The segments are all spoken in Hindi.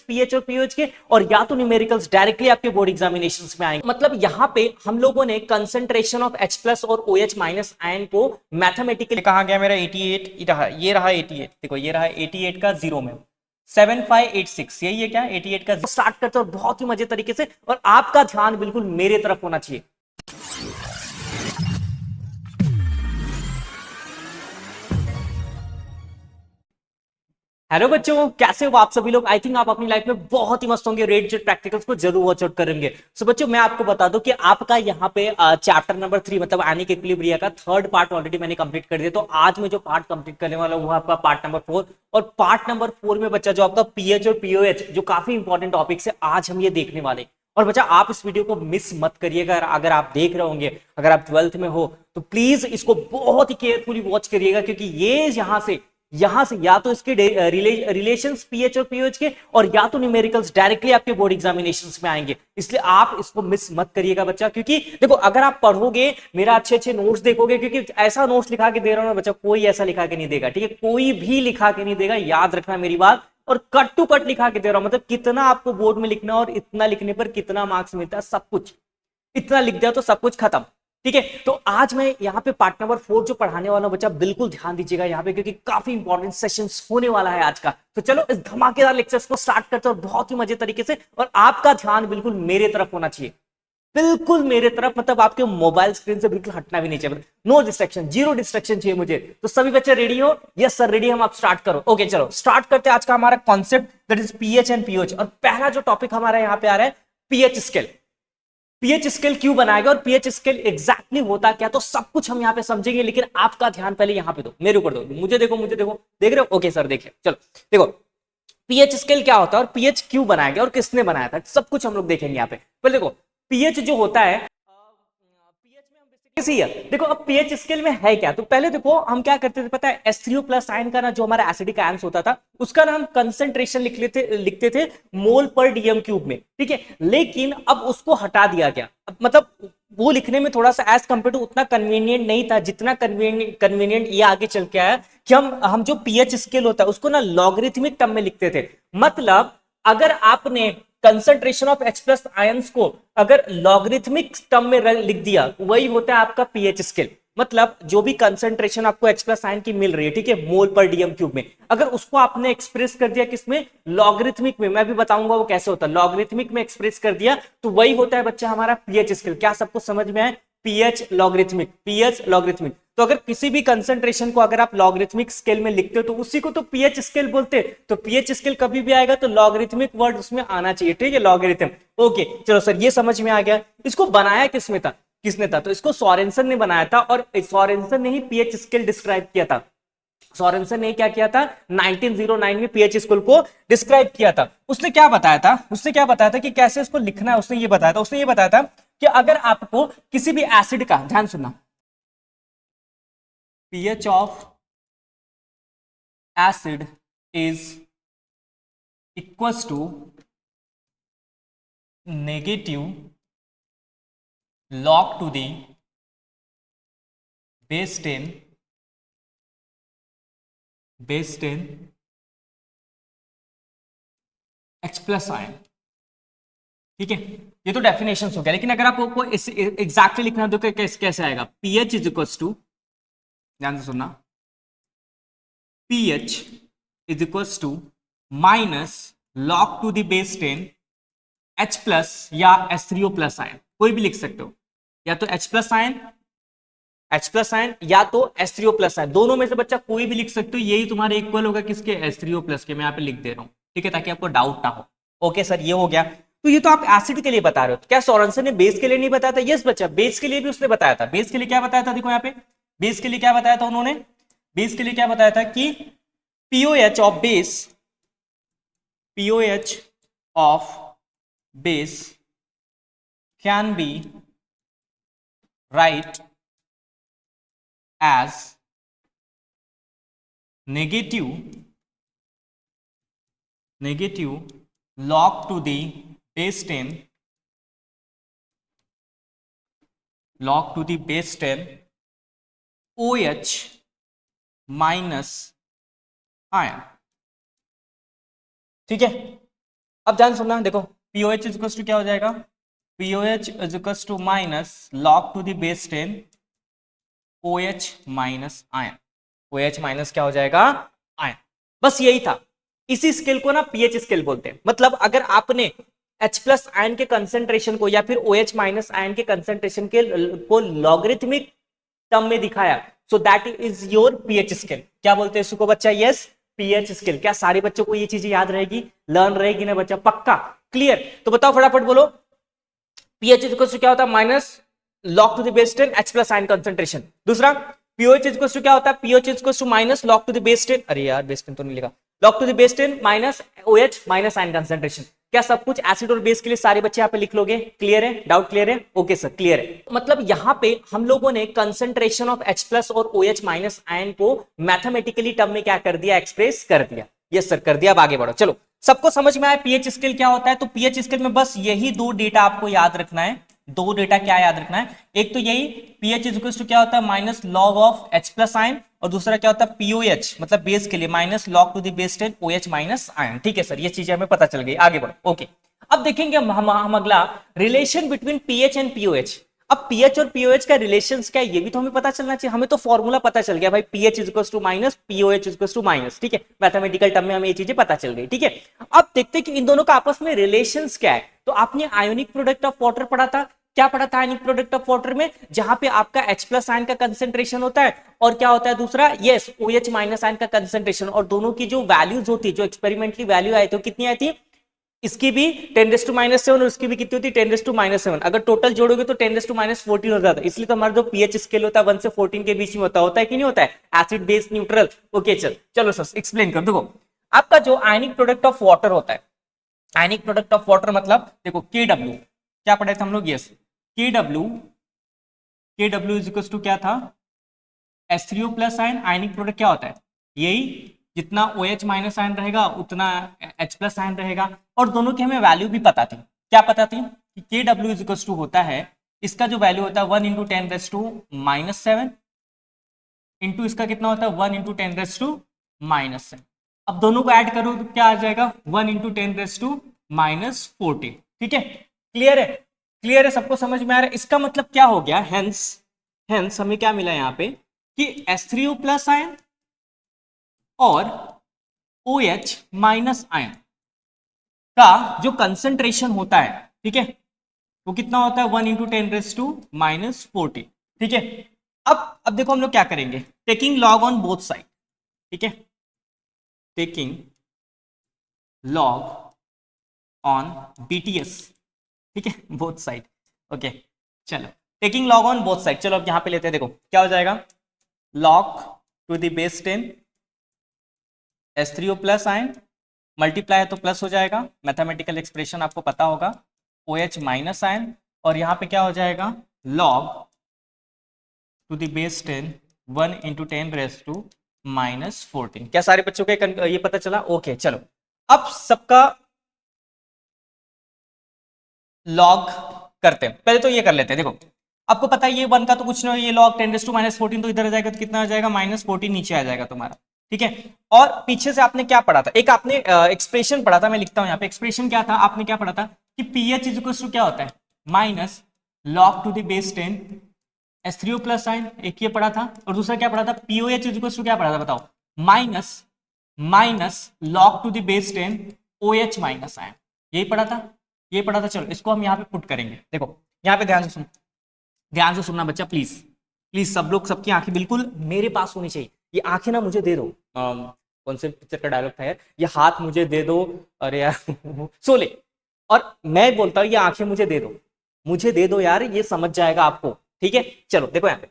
पीएच और पीओएच के, और या तो न्यूमेरिकल्स डायरेक्टली आपके बोर्ड एग्जामिनेशंस में आएंगे। मतलब यहाँ पे हम लोगों ने कंसंट्रेशन ऑफ H प्लस और OH माइनस आयन को मैथमेटिकली, कहा गया मेरा 88 रहा, ये रहा 88, देखो ये रहा 88 का जीरो में 7586, यही है क्या 88 का स्टार्ट करते हो बहुत ही मजे तरीके से, और आपका ध्यान बिल्कुल मेरे तरफ होना चाहिए। हेलो बच्चों, कैसे हो आप सभी लोग। आई थिंक आप अपनी लाइफ में बहुत ही मस्त होंगे, रेड जेट प्रैक्टिकल्स को जरूर वॉच आउट करेंगे। सो बच्चों मैं आपको बता दूं कि आपका यहाँ पे चैप्टर नंबर 3 मतलब एनिक इक्विलिब्रिया का थर्ड पार्ट ऑलरेडी मैंने कंप्लीट कर दिया। तो आज मैं जो पार्ट कंप्लीट करने वाला हूँ वो आपका पार्ट नंबर 4, और पार्ट नंबर 4 में बच्चा जो आपका पीएच और पीओएच जो काफी इंपॉर्टेंट टॉपिक्स है आज हम ये देखने वाले। और बच्चा आप इस वीडियो को मिस मत करिएगा, अगर आप देख रहे होंगे, अगर आप 12th में हो तो प्लीज इसको बहुत ही केयरफुली वॉच करिएगा, क्योंकि ये यहां से या तो इसके रिलेशंस पीएच और पीओएच के, और या तो न्यूमेरिकल्स डायरेक्टली आपके बोर्ड एग्जामिनेशंस में आएंगे। इसलिए आप इसको मिस मत करिएगा बच्चा, क्योंकि देखो अगर आप पढ़ोगे, मेरा अच्छे नोट्स देखोगे, क्योंकि ऐसा नोट्स लिखा के दे रहा हूं ना बच्चा, कोई ऐसा लिखा के नहीं देगा, ठीक है, कोई भी लिखा के नहीं देगा, याद रखना मेरी बात। और कट टू कट लिखा के दे रहा हूं, मतलब कितना आपको बोर्ड में लिखना और इतना लिखने पर कितना मार्क्स मिलता है, सब कुछ इतना लिख दिया तो सब कुछ खत्म। ठीक है, तो आज मैं यहाँ पे पार्ट नंबर 4 जो पढ़ाने वाला हूं बच्चा, बिल्कुल ध्यान दीजिएगा यहाँ पे, क्योंकि काफी इंपॉर्टेंट सेशंस होने वाला है आज का। तो चलो इस धमाकेदार लेक्चर्स को स्टार्ट करते हैं बहुत ही मजे तरीके से, और आपका ध्यान बिल्कुल मेरे तरफ होना चाहिए, बिल्कुल मेरे तरफ, मतलब आपके मोबाइल स्क्रीन से बिल्कुल हटना भी नहीं चाहिए, नो डिस्ट्रैक्शन, जीरो डिस्ट्रैक्शन चाहिए मुझे। तो सभी बच्चे रेडी हो? यस सर रेडी, हम आप स्टार्ट करो। ओके चलो स्टार्ट करते हैं आज का हमारा concept, that is pH and pOH. और पहला जो टॉपिक हमारा यहाँ पे आ रहा है पीएच स्केल। पीएच स्केल क्यों बनाया गया और पीएच स्केल एग्जैक्टली होता क्या, तो सब कुछ हम यहाँ पे समझेंगे, लेकिन आपका ध्यान पहले यहाँ पे दो, मेरे ऊपर दो, मुझे देखो, देख रहे हो? ओके सर देखिए, चलो देखो पीएच स्केल क्या होता है और पीएच क्यों बनाया गया और किसने बनाया था, सब कुछ हम लोग देखेंगे यहाँ पे। पहले देखो पीएच जो होता है, पीएच में हम बेसिकली है, देखो अब पीएच स्केल में है क्या, तो पहले देखो हम क्या करते थे पता है, H3O प्लस आयन का ना जो हमारा एसिडिक आयंस होता था उसका ना हम कंसंट्रेशन लिखते थे मोल पर डीएम क्यूब में, ठीक है, लेकिन अब उसको हटा दिया गया। अब मतलब वो लिखने में थोड़ा सा एज कंपेयर टू उतना कन्वीनियंट नहीं था जितना कन्वीनियंट ये आगे चल के आया, कि हम जो पीएच स्केल होता है उसको ना लॉगरिथमिक टर्म में लिखते थे। मतलब अगर आपने concentration of H plus ions को अगर लॉगरिथमिक टर्म में लिख दिया, वही होता है आपका पीएच स्केल। मतलब जो भी कंसंट्रेशन आपको H प्लस आयन की मिल रही है, ठीक है, मोल पर डीएम क्यूब में, अगर उसको आपने एक्सप्रेस कर दिया किसमें, लॉगरिथमिक में, मैं भी बताऊंगा वो कैसे होता है, लॉगरिथमिक में एक्सप्रेस कर दिया तो वही होता है बच्चा हमारा पीएच स्केल। क्या सबको समझ में आए? PH logarithmic, pH logarithmic. तो अगर किसी भी कंसंट्रेशन को अगर आप लॉगरिथमिक स्केल में लिखते हो तो उसी को तो पीएच स्केल बोलते हैं। तो पीएच स्केल कभी भी आएगा तो लॉगरिथमिक वर्ड उसमें आना चाहिए, ठीक है, लॉगरिथम। ओके चलो सर ये समझ में आ गया। इसको बनाया किसने था, तो इसको सोरेनसन ने बनाया था, और सोरेनसन ने ही पीएच स्केल डिस्क्राइब किया था। सोरेनसन ने क्या किया था, 1909 में पीएच स्केल को डिस्क्राइब किया था। उसने क्या बताया था कि कैसे इसको लिखना है, उसने ये बताया था कि अगर आपको किसी भी एसिड का, ध्यान सुनना, pH of acid is equals to negative log to the base 10 H plus ion, ठीक है, ये तो डेफिनेशन हो गया। लेकिन अगर आपको एग्जैक्टली लिखना है तो कैसे आएगा, pH इज इक्वल्स टू, ध्यान से सुनना, pH is equals to minus log to the base 10 H plus या H3O प्लस आयन, कोई भी लिख सकते हो, या तो H प्लस आयन या तो H3O प्लस आयन, दोनों में से बच्चा कोई भी लिख सकते हो। यही तुम्हारे इक्वल होगा किसके, H3O प्लस के। मैं यहाँ पे लिख दे रहा हूँ, ठीक है, ताकि आपको डाउट ना हो। ओके सर ये हो गया। तो ये तो आप एसिड के लिए बता रहे हो, क्या सोरेनसन ने बेस के लिए नहीं बताया था? यस बच्चा, बेस के लिए भी उसने बताया था। बेस के लिए क्या बताया था, देखो यहाँ पे बेस के लिए क्या बताया था उन्होंने, बेस के लिए क्या बताया था कि pOH of base can be right as negative log to the base 10 OH minus ion, ठीक है। अब ध्यान सुनना, देखो पीओएच इज टू क्या हो जाएगा, pOH is to minus log to the base 10 OH minus ion, OH minus क्या हो जाएगा, आयन। बस यही था। इसी स्केल को ना पीएच स्केल बोलते हैं। मतलब अगर आपने H प्लस आयन के कंसेंट्रेशन को या फिर OH माइनस आयन के कंसेंट्रेशन के को लॉगरिथमिक टर्म में दिखाया, so that is your pH scale. क्या बोलते हैं इसको बच्चा, यस पीएच स्केल। क्या सारे बच्चों को ये चीजें याद रहेगी, लर्न रहेगी ना बच्चा, पक्का क्लियर? तो बताओ फटाफट बोलो, पीएच इक्वल टू क्या होता है, minus log to the base 10 H plus ion concentration. दूसरा पीओएच इक्वल टू क्या होता है, pOH equal to minus log to the base 10, अरे यार बेस 10 तो नहीं लिखा, log to the base 10 minus OH minus ion concentration. क्या सब कुछ एसिड और बेस के लिए सारे बच्चे यहाँ पे लिख लोगे? क्लियर है? डाउट क्लियर है? ओके सर क्लियर है। मतलब यहाँ पे हम लोगों ने कंसेंट्रेशन ऑफ H प्लस और OH माइनस आयन को मैथमेटिकली टर्म में क्या कर दिया, एक्सप्रेस कर दिया। यस सर कर दिया। अब आगे बढ़ो, चलो सबको समझ में आया पीएच स्केल क्या होता है? तो पीएच स्केल में बस यही दो डेटा आपको याद रखना है। दो डेटा क्या याद रखना है, एक तो यही पीएच इज टू क्या होता है, minus log of H plus ion, और दूसरा क्या होता है पीओएच मतलब बेस के लिए minus log to the base 10 OH minus ion. ठीक है सर, ये चीजें हमें पता चल गई। आगे बढ़ो। ओके, अब देखेंगे हम अगला relation between pH and pOH. अब पीएच और पीओएच का रिलेशंस क्या है ये भी तो हमें पता चलना चाहिए। हमें तो फॉर्मूला पता चल गया भाई, pH is to minus pOH is to minus. ठीक है, मैथमेटिकल टर्म में हमें ये चीजें पता चल गई। ठीक है, अब देखते हैं कि इन दोनों का आपस में रिलेशंस क्या है। तो आपने आयोनिक प्रोडक्ट ऑफ वाटर पढ़ा था। क्या पढ़ा था आयनिक प्रोडक्ट ऑफ वाटर में? जहां पे आपका H प्लस आयन का कंसेंट्रेशन होता है और क्या होता है दूसरा, यस OH माइनस आयन का कंसेंट्रेशन, और दोनों की जो वैल्यूज होती है, जो एक्सपेरिमेंटली वैल्यू आई थी, कितनी आई थी? इसकी भी 10⁻⁷ और उसकी भी कितनी होती है 10⁻⁷। अगर टोटल जोड़ोगे तो 10⁻14 हो जाता है। इसलिए तो हमारा जो पीएच स्केल होता है 1 से 14 के बीच में होता है कि नहीं होता है, एसिड बेस न्यूट्रल। ओके चलो सर एक्सप्लेन कर। देखो आपका जो आयनिक प्रोडक्ट ऑफ वाटर होता है, आयनिक प्रोडक्ट ऑफ वाटर मतलब देखो KW, क्या पढ़े थे हम लोग, yes KW is equal to क्या था, H3O plus ion. Ionic product क्या होता है, यही जितना OH माइनस आयन रहेगा उतना H प्लस आयन रहेगा। और दोनों की हमें वैल्यू भी पता थी। क्या पता थी कि KW इज इक्वल टू होता है, इसका जो वैल्यू होता है 1 इंटू 10⁻⁷ इंटू इसका कितना होता है 1 इंटू 10⁻⁻7। अब दोनों को ऐड करो तो क्या आ जाएगा 1 इंटू 10⁻⁻14। ठीक है, क्लियर है? क्लियर है, सबको समझ में आ रहा है? इसका मतलब क्या हो गया, हेंस हमें क्या मिला यहाँ पे कि H3O प्लस आयन और OH माइनस आयन का जो कंसेंट्रेशन होता है, ठीक है, वो कितना होता है 1 इंटू 10⁻⁻14। ठीक है, अब देखो हम लोग क्या करेंगे, taking log on both side. ठीक है, टेकिंग लॉग ऑन BTS। ठीक है, बोथ साइड। ओके चलो, taking log on both side. चलो अब यहां पे लेते हैं, देखो क्या हो जाएगा, log to the base 10 H3O plus ion, multiply है तो प्लस हो जाएगा, मैथमेटिकल एक्सप्रेशन आपको पता होगा, OH माइनस आयन, और यहां पे क्या हो जाएगा log to the base 10 1 into 10⁻⁻14। क्या सारे बच्चों को ये पता चला? ओके चलो, अब सबका लॉग करते हैं। पहले तो ये कर लेते हैं, देखो आपको पता है ये 1 का तो कुछ नहीं, ये लॉग 10⁻⁻14 तो इधर आ जाएगा, तो कितना आ जाएगा -14 नीचे आ जाएगा तुम्हारा। ठीक है, और पीछे से आपने क्या पढ़ा था, एक आपने एक्सप्रेशन पढ़ा था, मैं लिखता हूं यहाँ पे एक्सप्रेशन क्या था, आपने क्या पढ़ा था कि पीएच इज इक्वल टू क्या होता है, minus log to the base 10 H3O plus ion, एक ये पढ़ा था, और दूसरा क्या पढ़ा था, पीओएच इज इक्वल टू क्या पढ़ा था बताओ, minus log to the base 10 OH minus ion, यही पढ़ा था, ये पढ़ा था। चलो इसको हम यहाँ पे पुट करेंगे। देखो यहाँ पे ध्यान से सुनना बच्चा, प्लीज प्लीज सब लोग, सबकी आंखें बिल्कुल मेरे पास होनी चाहिए। ये आंखें ना मुझे दे दो, कौन से पिक्चर का डायलॉग था यार, ये हाथ मुझे दे दो, अरे यार सो ले, और मैं बोलता हूँ ये आंखें मुझे दे दो, मुझे दे दो यार, ये समझ जाएगा आपको। ठीक है, चलो देखो यहाँ पे,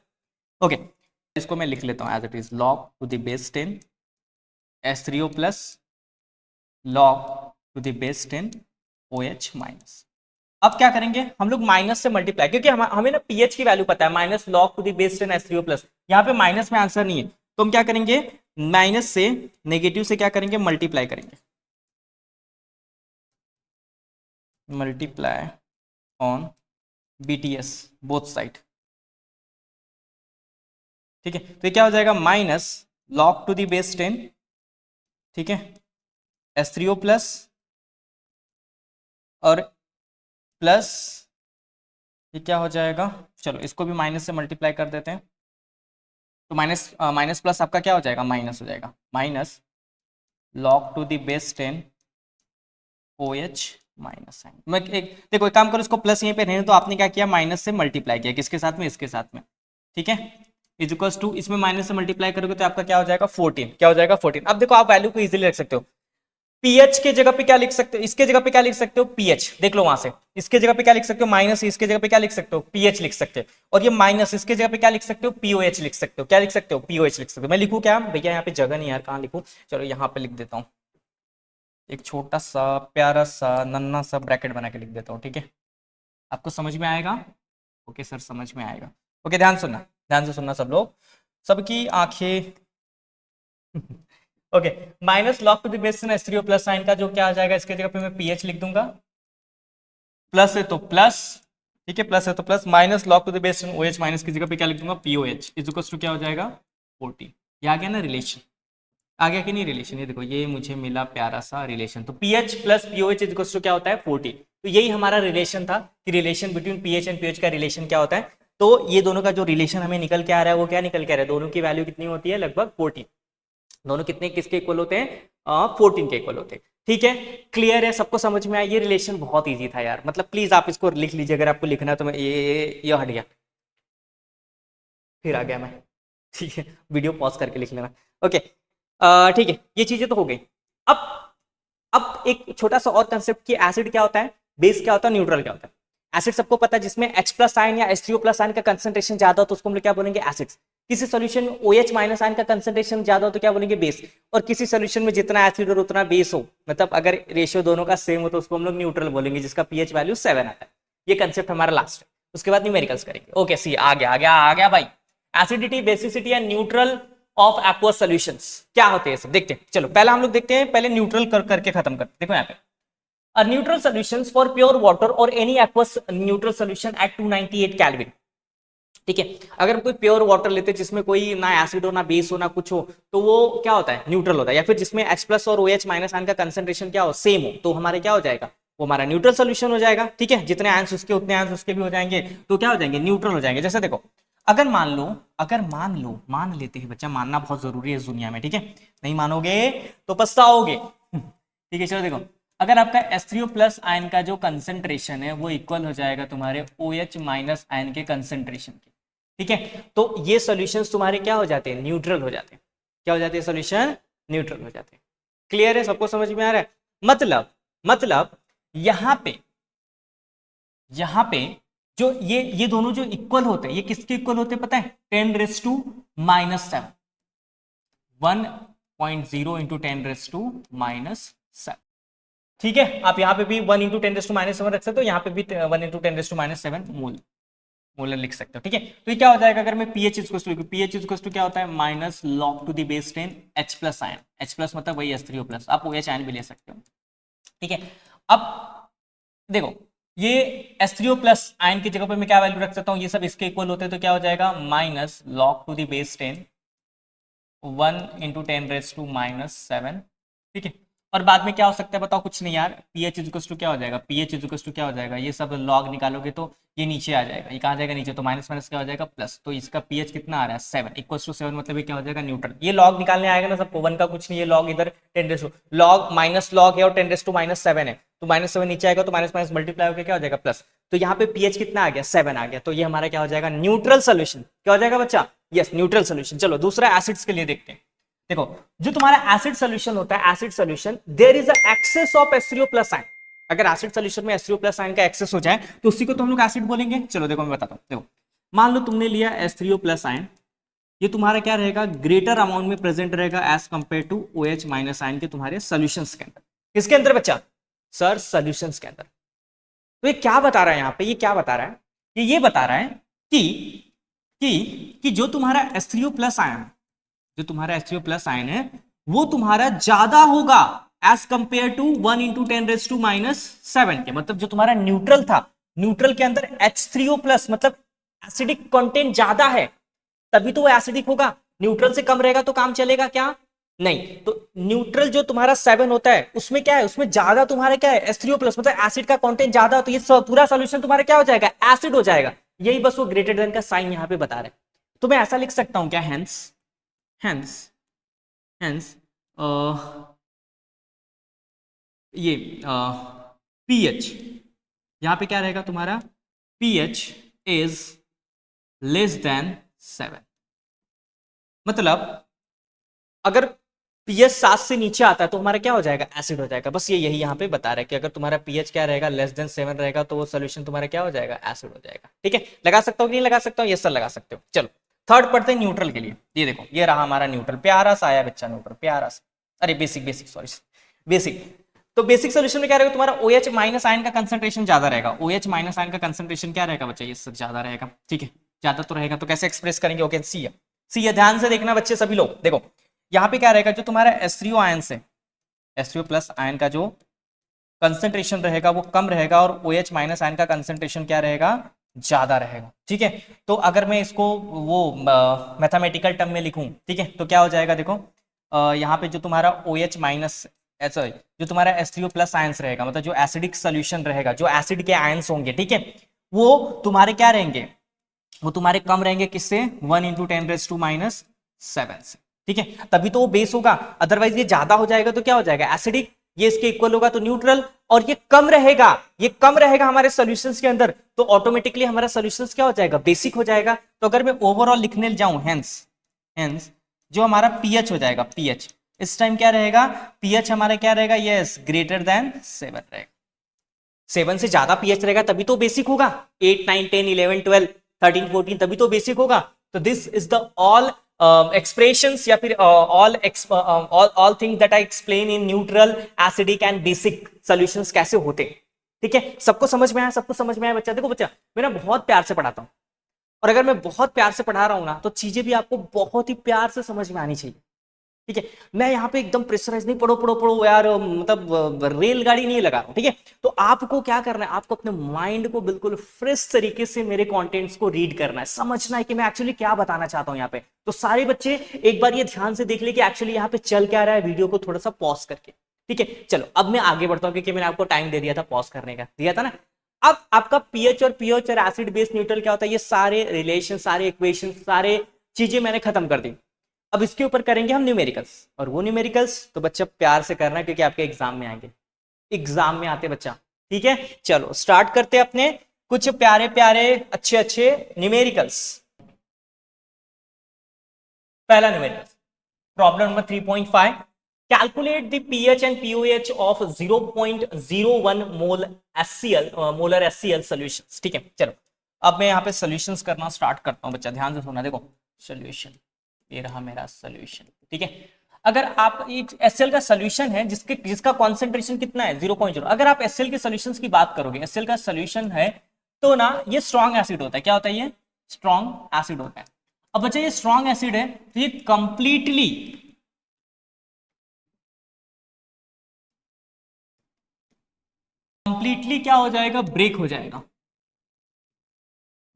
ओके इसको मैं लिख लेता हूँ as it is, log to the base 10 H3O plus log to the base 10 OH minus. अब क्या करेंगे हम लोग, माइनस से मल्टीप्लाई, क्योंकि हमें ना पीएच की वैल्यू पता है, minus log to the base 10 H3O plus. यहाँ पे माइनस में आंसर नहीं है, तो हम क्या करेंगे, माइनस से नेगेटिव से क्या करेंगे, मल्टीप्लाई करेंगे, multiply on BTS both side. ठीक है, तो क्या हो जाएगा, minus log to the base 10, ठीक है, H3O प्लस और प्लस ये क्या हो जाएगा, चलो इसको भी माइनस से मल्टीप्लाई कर देते हैं, तो माइनस प्लस आपका क्या हो जाएगा, माइनस हो जाएगा, minus log to the base 10 OH minus sign. मैं एक देखो एक काम करो, इसको प्लस यहीं पे रहने तो आपने क्या किया, माइनस से मल्टीप्लाई किया, किसके साथ में, इसके साथ में, ठीक है, इज इक्वल्स टू, इसमें माइनस से मल्टीप्लाई करोगे तो आपका क्या हो जाएगा 14, क्या हो जाएगा 14। अब देखो आप वैल्यू को इजीली रख सकते हो, पीएच के जगह पे क्या लिख सकते हो, इसके जगह पे क्या लिख सकते हो, पीएच, देख लो वहां से, इसके जगह पे क्या लिख सकते हो, माइनस, इसके जगह पे क्या लिख सकते हो, पीएच लिख सकते हो, और ये माइनस इसके जगह पे क्या लिख सकते हो, पीओएच लिख सकते हो, क्या लिख सकते हो, पीओएच लिख सकते हो। मैं लिखूं क्या भैया, यहाँ पे जगह नहीं यार, कहाँ लिखूं, चलो यहाँ पे लिख देता हूँ, एक छोटा सा प्यारा सा नन्ना सा ब्रैकेट बना के लिख देता हूँ, ठीक है, आपको समझ में आएगा, ओके सर समझ में आएगा, ओके ध्यान सुनना, ध्यान से सुनना सब लोग, सबकी आंखें okay, minus log to the base S3O plus sign का जो क्या आ जाएगा, इसके जगह पे मैं पीएच लिख दूंगा, प्लस है तो प्लस, ठीक है, प्लस है तो plus, minus log to the base OH minus की जगह पे क्या लिख दूंगा, POH इज इक्वल टू क्या हो जाएगा 40। ये आ गया ना रिलेशन, आ गया कि नहीं रिलेशन, ये देखो ये मुझे मिला प्यारा सा रिलेशन, तो pH plus pOH is equal to क्या होता है 40। तो यही हमारा रिलेशन था कि relation between pH and pOH का रिलेशन क्या होता है, तो ये दोनों का जो रिलेशन हमें निकल के आ रहा है वो क्या निकल के आ रहा है, दोनों की वैल्यू कितनी होती है, लगभग 40, दोनों कितने किसके इक्वल होते हैं, 14 के इक्वल होते हैं, ठीक है, क्लियर है, सबको समझ में आया, ये रिलेशन बहुत ईजी था यार, मतलब प्लीज आप इसको लिख लीजिए, अगर आपको लिखना है तो मैं ये हट गया, फिर आ गया मैं, ठीक है, वीडियो पॉज करके लिख लेना, ओके, ठीक है, ये चीजें तो हो गई। अब एक छोटा सा और कंसेप्ट कि एसिड क्या होता है, बेस क्या होता है, न्यूट्रल क्या होता है। एसिड सबको पता है, जिसमें H प्लस आयन या H3O प्लस आयन का कंसंट्रेशन ज्यादा हो तो उसको हम लोग क्या बोलेंगे, एसिड्स। किसी सॉल्यूशन में OH माइनस आयन का कंसंट्रेशन ज्यादा हो तो क्या बोलेंगे, बेस। और किसी सॉल्यूशन में जितना एसिड और उतना बेस हो, मतलब अगर रेशियो दोनों का सेम हो तो उसको हम लोग न्यूट्रल बोलेंगे, जिसका पीएच वैल्यू 7 आता है। ये कंसेप्ट हमारा लास्ट है, उसके बाद न्यूमेरिकल्स करेंगे। ओके सी आ गया भाई, acidity, basicity and neutral of aqueous solutions क्या होते हैं सब देखते हैं। चलो पहले हम लोग देखते हैं, पहले न्यूट्रल करके खत्म करते हैं। देखो यहाँ पे neutral solutions for pure water और any aqueous neutral solution at 298 kelvin, ठीक है। अगर हम कोई प्योर वाटर लेते हैं जिसमें कोई ना एसिड हो ना बेस हो ना कुछ हो, तो वो क्या होता है, न्यूट्रल होता है। या फिर जिसमें H प्लस और OH माइनस आयन का कंसंट्रेशन क्या हो, सेम हो, तो हमारे क्या हो जाएगा, वो हमारा न्यूट्रल सोल्यूशन हो जाएगा, ठीक है। जितने आयंस उसके उतने आयंस उसके भी हो जाएंगे, तो क्या हो जाएंगे, न्यूट्रल हो जाएंगे। जैसे देखो अगर मान लेते हैं, बच्चा मानना बहुत जरूरी है इस दुनिया में, ठीक है, नहीं मानोगे तो पछताओगे ठीक है। चलो देखो, अगर आपका H3O प्लस आयन का जो कंसंट्रेशन है वो इक्वल हो जाएगा तुम्हारे OH माइनस आयन के कंसंट्रेशन के, ठीक है, तो ये सॉल्यूशंस तुम्हारे क्या हो जाते हैं, न्यूट्रल हो जाते हैं। क्या हो जाते हैं, सॉल्यूशन न्यूट्रल हो जाते हैं। क्लियर है, सबको समझ में आ रहा है। मतलब यहां पे जो ये दोनों जो इक्वल होते हैं, ये किसके इक्वल होते हैं पता है, 10⁻⁻⁷ 1.0 इंटू 10⁻⁻⁷, ठीक है। आप यहाँ पे भी 1 इंटू 10⁻⁷ रख सकते हो, यहाँ पे भी 1 इंटू 10⁻⁷ मोलर लिख सकते हो, ठीक है। तो ये क्या हो जाएगा, अगर मैं पीएच इज क्या होता है, minus log to the base 10 H plus ion, H plus मतलब वही H3O प्लस, आप OH आयन भी ले सकते हो, ठीक है। अब देखो ये H3O प्लस आयन की जगह पे मैं क्या वैल्यू रख सकता हूँ, ये सब इसके इक्वल होते हैं, तो क्या हो जाएगा, minus log to the base 10 1 into 10⁻⁷, ठीक है। और बाद में क्या हो सकता है बताओ, कुछ नहीं यार, पीएच इज क्या हो जाएगा, क्या हो जाएगा, ये सब लॉग निकालोगे तो ये नीचे आ जाएगा, ये कहाँ जाएगा नीचे, तो माइनस माइनस क्या हो जाएगा प्लस, तो इसका पीएच कितना आ रहा है 7 इक्वल्स टू 7, मतलब ये क्या हो जाएगा न्यूट्रल। ये लॉग निकालने आएगा ना सबको, 1 का कुछ नहीं, ये लॉग इधर 10 लॉग माइनस लॉग है और 10⁻⁷ है, तो -7 नीचे आएगा तो माइनस माइनस मल्टीप्लाई होकर क्या हो जाएगा प्लस, तो यहाँ पे पीएच कितना आ गया 7 आ गया, तो ये हमारा क्या हो जाएगा, न्यूट्रल सोल्यूशन। क्या हो जाएगा बच्चा, यस न्यूट्रल सोल्यूशन। चलो दूसरा एसिड्स के लिए देखते हैं। देखो जो तुम्हारा एसिड सोल्यूशन होता है, acid solution there is excess of H3O plus ion. अगर एसिड सोल्यूशन में H3O प्लस आयन का एक्सेस हो जाए तो उसी को तो हम लोग एसिड बोलेंगे। चलो देखो मैं बताता हूं, देखो मान लो तुमने लिया H3O प्लस आयन, ये तुम्हारा क्या रहेगा, ग्रेटर अमाउंट में प्रेजेंट रहेगा as compare to OH minus ion के तुम्हारे सोल्यूशंस के अंदर। किसके अंदर बच्चा, सर सोल्यूशंस के अंदर। तो ये क्या बता रहा है यहाँ पे, ये क्या बता रहा है, ये बता रहा है कि जो तुम्हारा H3O प्लस आयन, जो तुम्हारा H3O प्लस आयन है वो तुम्हारा ज्यादा होगा एज कंपेयर टू 1 इंटू 10⁻⁷ के। मतलब जो तुम्हारा न्यूट्रल था, न्यूट्रल के अंदर H3O प्लस मतलब एसिडिक कंटेंट ज्यादा है, तभी तो वो एसिडिक होगा। न्यूट्रल से कम रहेगा तो काम चलेगा क्या, नहीं, तो न्यूट्रल जो तुम्हारा 7 होता है उसमें क्या है, उसमें ज्यादा तुम्हारा क्या है H3O प्लस, मतलब एसिड का कंटेंट ज्यादा, तो ये पूरा सॉल्यूशन तुम्हारा क्या हो जाएगा, एसिड हो जाएगा। यही बस वो ग्रेटर देन का साइन यहां पे बता रहे हैं। तो मैं ऐसा लिख सकता हूं क्या, हेंस हेंस हेंस ये पीएच, यहां पे क्या रहेगा तुम्हारा, पीएच इज लेस देन 7। मतलब अगर पीएच 7 से नीचे आता है तो हमारा क्या हो जाएगा, एसिड हो जाएगा। बस ये यही यहाँ पे बता रहा है कि अगर तुम्हारा पीएच क्या रहेगा, लेस देन 7 रहेगा, तो वो सोल्यूशन तुम्हारा क्या हो जाएगा, एसिड हो जाएगा। ठीक है, लगा सकता हूँ कि नहीं लगा सकता हूँ, ये सर लगा सकते हो। चलो थर्ड पढ़ते हैं न्यूट्रल के लिए। ये देखो ये रहा हमारा न्यूट्रल, प्यारा सा आया बच्चा न्यूट्रल, प्यारा सा, अरे बेसिक बेसिक सॉरी बेसिक। तो बेसिक सोल्यूशन में क्या रहेगा तुम्हारा, OH माइनस आयन का कंसंट्रेशन ज्यादा रहेगा। OH माइनस आयन का कंसंट्रेशन क्या रहेगा बच्चा, ये सब ज्यादा रहेगा। ठीक है, ज्यादा तो रहेगा, तो कैसे एक्सप्रेस करेंगे, ओके सी है, ध्यान से देखना बच्चे सभी लोग। देखो यहाँ पे क्या रहेगा, जो तुम्हारा H3O आयन से H3O प्लस आयन का जो कंसंट्रेशन रहेगा वो कम रहेगा, और OH माइनस आयन का कंसंट्रेशन क्या रहेगा, ज्यादा रहेगा। ठीक है, तो अगर मैं इसको वो मैथमेटिकल टर्म में लिखूं, ठीक है, तो क्या हो जाएगा, देखो यहाँ पे जो तुम्हारा OH माइनस सॉरी जो तुम्हारा H3O प्लस आयंस रहेगा, मतलब जो एसिडिक सोल्यूशन रहेगा, जो एसिड के आयंस होंगे, ठीक है, वो तुम्हारे क्या रहेंगे, वो तुम्हारे कम रहेंगे किससे, 1 × 10⁻⁻⁷ से। ठीक है, तभी तो वो बेस होगा, अदरवाइज ये ज्यादा हो जाएगा तो क्या हो जाएगा, एसिडिक, ये इसके इक्वल होगा तो न्यूट्रल, और ये कम रहेगा, ये कम रहेगा हमारे सॉल्यूशंस के अंदर, तो ऑटोमेटिकली हमारा सॉल्यूशंस क्या हो जाएगा, बेसिक हो जाएगा। तो अगर मैं ओवरऑल लिखने जाऊं, हेंस हेंस जो हमारा पीएच हो जाएगा, पीएच इस टाइम क्या रहेगा, पीएच हमारा क्या रहेगा, यस ग्रेटर देन 7 रहेगा। 7 से ज्यादा पीएच रहेगा तभी तो बेसिक होगा, 8 9 10 11 12 13 14 तभी तो बेसिक होगा। तो this is the all expressions या फिर all thing that I explain in neutral, acidic and basic solutions कैसे होते। ठीक है, सबको समझ में आया, सबको समझ में आया बच्चा। देखो बच्चा, मैं ना बहुत प्यार से पढ़ाता हूं, और अगर मैं बहुत प्यार से पढ़ा रहा हूं ना, तो चीजें भी आपको बहुत ही प्यार से समझ में आनी चाहिए। ठीक है, मैं यहाँ पे एकदम प्रेशराइज नहीं, पढ़ो पढ़ो पढ़ो यार, मतलब रेलगाड़ी नहीं लगा रहा हूं। ठीक है, तो आपको क्या करना है, आपको अपने माइंड को बिल्कुल फ्रेश तरीके से मेरे कंटेंट्स को रीड करना है, समझना है कि मैं एक्चुअली क्या बताना चाहता हूं यहाँ पे। तो सारे बच्चे एक बार ये ध्यान से देख ले कि एक्चुअली यहाँ पे चल क्या रहा है, वीडियो को थोड़ा सा पॉज करके। ठीक है, चलो अब मैं आगे बढ़ता हूँ, क्योंकि मैंने आपको टाइम दे दिया था पॉज करने का, दिया था ना। अब आपका पीएच और पीओएच और एसिड बेस न्यूट्रल क्या होता है, ये सारे रिलेशन, सारे इक्वेशन, सारे चीजें मैंने खत्म कर दी। अब इसके ऊपर करेंगे हम न्यूमेरिकल्स, और वो न्यूमेरिकल्स तो बच्चा प्यार से करना है, क्योंकि आपके एग्जाम में आएंगे, एग्जाम में आते बच्चा। ठीक है, चलो स्टार्ट करते हैं अपने कुछ प्यारे प्यारे अच्छे अच्छे न्यूमेरिकल्स। पहला numericals, problem number 3.5, calculate the pH and pOH of 0.01 mole HCl molar HCl solutions। ठीक है, चलो अब मैं यहाँ पे सॉल्यूशंस करना स्टार्ट करता हूँ बच्चा, ध्यान से सुनना। देखो सॉल्यूशन, ये रहा मेरा सॉल्यूशन। ठीक है, अगर आप एक एसएल का सॉल्यूशन है जिसका कॉन्सेंट्रेशन कितना है, 0.0, अगर आप एसएल के सॉल्यूशंस की बात करोगे, एसएल का सॉल्यूशन है, तो ना ये स्ट्रॉन्ग एसिड होता है। क्या होता है, ये स्ट्रॉन्ग एसिड होता है। अब बच्चा ये स्ट्रॉन्ग एसिड है, तो ये कंप्लीटली क्या हो जाएगा, ब्रेक हो जाएगा,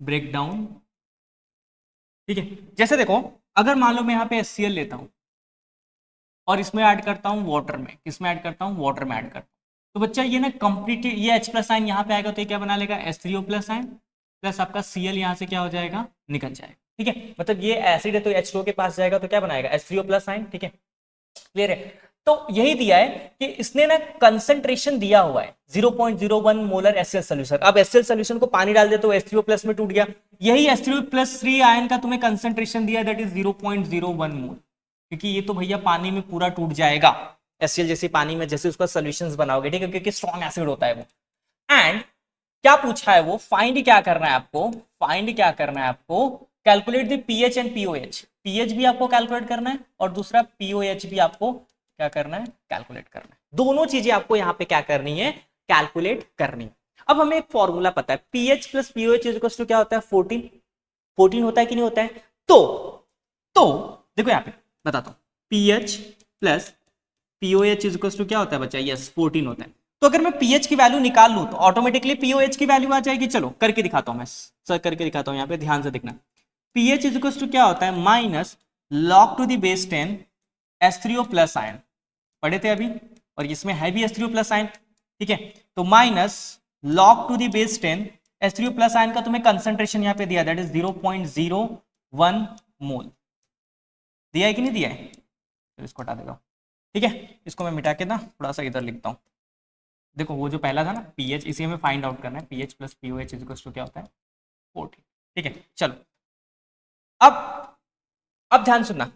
ब्रेक डाउन। ठीक है, जैसे देखो अगर मान लो मैं यहाँ पे HCl लेता हूं और इसमें ऐड करता हूं वाटर में, किसमें ऐड करता हूं, वाटर में ऐड करता हूं, तो बच्चा ये ना कंप्लीट, ये H प्लस आयन यहाँ पे आएगा तो ये क्या बना लेगा, H3O प्लस आयन, प्लस आपका Cl यहाँ से क्या हो जाएगा, निकल जाएगा। ठीक है, मतलब ये एसिड है तो H2O के पास जाएगा तो क्या बनाएगा, H3O प्लस आयन। ठीक है, क्लियर है। तो यही दिया है कि इसने ना कंसंट्रेशन दिया हुआ है 0.01 मोलर HCl सॉल्यूशन। अब HCl सॉल्यूशन को पानी डाल दे तो H3O प्लस में टूट गया, यही H3O प्लस 3 आयन का तुम्हें कंसंट्रेशन दिया, दैट इज 0.01 मोल, क्योंकि ये तो भैया पानी में पूरा टूट जाएगा, HCl जैसे पानी में जैसे उसका सॉल्यूशंस बनाओगे। ठीक है, क्योंकि स्ट्रॉन्ग एसिड होता है वो। एंड क्या पूछा है वो, फाइंड क्या करना है आपको, फाइंड क्या करना है आपको, calculate the pH and pOH. PH भी आपको कैलकुलेट करना है और दूसरा पीओएच भी आपको क्या करना है, कैलकुलेट करना है। दोनों चीजें आपको यहां पे क्या करनी है, कैलकुलेट करनी है। अब हमें एक फॉर्मूला पता है, pH plus pOH is equal to क्या होता है, 14 होता है कि नहीं होता है। तो देखो यहां पे बताता हूं, pH plus pOH is equal to क्या होता है बच्चा, यस 14 होता है। तो अगर मैं पीएच की वैल्यू निकाल लूं तो ऑटोमेटिकली पीओएच की वैल्यू आ जाएगी। चलो करके दिखाता हूं, मैं सर करके दिखाता हूं, यहाँ पे ध्यान से देखना। पीएच इज इक्वल टू क्या होता है, minus log to the base 10 H3O plus ion पढ़े थे अभी, और इसमें है भी H3O प्लस आयन, ठीक है। तो minus log to the base 10, H3O plus ion का तुम्हें कंसंट्रेशन यहाँ पे दिया, दैट इज 0.01 मोल। दिया है कि नहीं दिया है? तो इसको हटा देगा, ठीक है। इसको मैं मिटा के ना थोड़ा सा इधर लिखता हूँ। देखो वो जो पहला था ना पीएच, इसी हमें फाइंड आउट करना है, pH plus pOH is equal to क्या होता है 14, ठीक है। चलो अब ध्यान सुनना,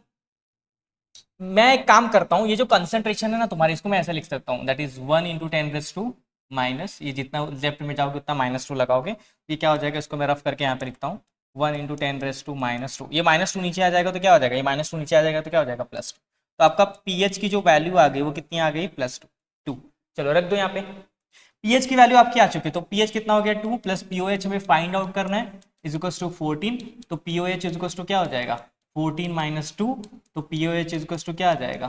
मैं एक काम करता हूँ, ये जो कंसंट्रेशन है ना तुम्हारी, इसको मैं ऐसा लिख सकता हूँ, दैट इज 1 × 10⁻², माइनस ये जितना लेफ्ट में जाओगे उतना -2 लगाओगे, ये क्या हो जाएगा, इसको मैं रफ करके यहाँ पे लिखता हूँ 1 × 10⁻², ये -2 नीचे आ जाएगा तो क्या हो जाएगा, ये -2 नीचे आ जाएगा तो क्या हो जाएगा +2। तो आपका पीएच की जो वैल्यू आ गई वो कितनी आ गई, +2। चलो रख दो यहाँ पे, पीएच की वैल्यू आपकी आ चुकी है, तो पीएच कितना हो गया 2 प्लस पीओएच हमें फाइंड आउट करना है इज इक्वल टू 14, तो पीओएच इज इक्वल टू क्या हो जाएगा 14 - 2, तो पीओएच इज इक्वल टू क्या आ जाएगा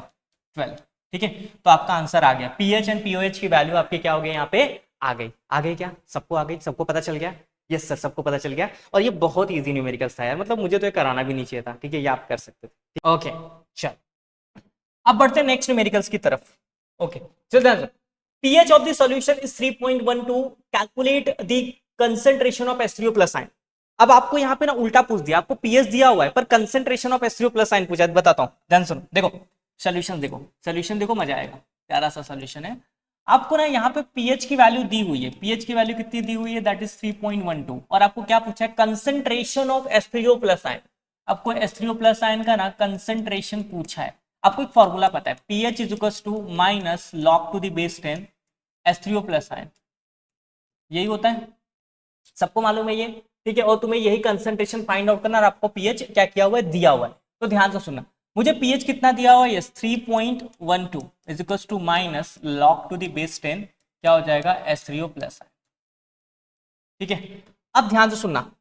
12, ठीक है। तो आपका आंसर आ गया, पीएच एंड पीओएच की वैल्यू आपकी क्या हो गई यहाँ पे आ गई क्या, सबको आ गई, सबको पता चल गया? यस सर, सबको पता चल गया। और ये बहुत इजी न्यूमेरिकल्स था यार, मतलब मुझे तो ये कराना भी नहीं चाहिए था, ठीक है, ये आप कर सकते थे। ओके चल, अब बढ़ते हैं नेक्स्ट न्यूमेरिकल्स की तरफ। ओके चल ध्यान, pH of the solution is 3.12, calculate the concentration of H3O plus ion। अब आपको यहाँ पे ना उल्टा पूछ दिया, आपको pH दिया हुआ है पर concentration of H3O plus ion पूछा है, बताता हूँ, ध्यान सुनो। देखो सोल्यूशन देखो मजा आएगा, प्यारा सा सोल्यूशन है। आपको ना यहाँ पे pH की वैल्यू दी हुई है, pH की वैल्यू कितनी दी हुई है, दैट इज 3.12, और आपको क्या पूछा है, concentration of H3O plus ion। आपको H3O plus ion का ना कंसंट्रेशन पूछा है। आपको एक फॉर्मूला पता है, pH is equal to minus log to the base 10 H3O plus ion, यही होता है, सबको मालूम है ये, ठीक है। और तुम्हें यही कंसंट्रेशन फाइंड आउट करना, और आपको पीएच क्या किया हुआ है, दिया हुआ है। तो ध्यान से सुनना, मुझे पीएच कितना दिया हुआ है, yes 3.12 is equal to minus log to the base 10 क्या हो जाएगा H3O प्लस आयन, ठीक है। अब ध्यान से सुनना,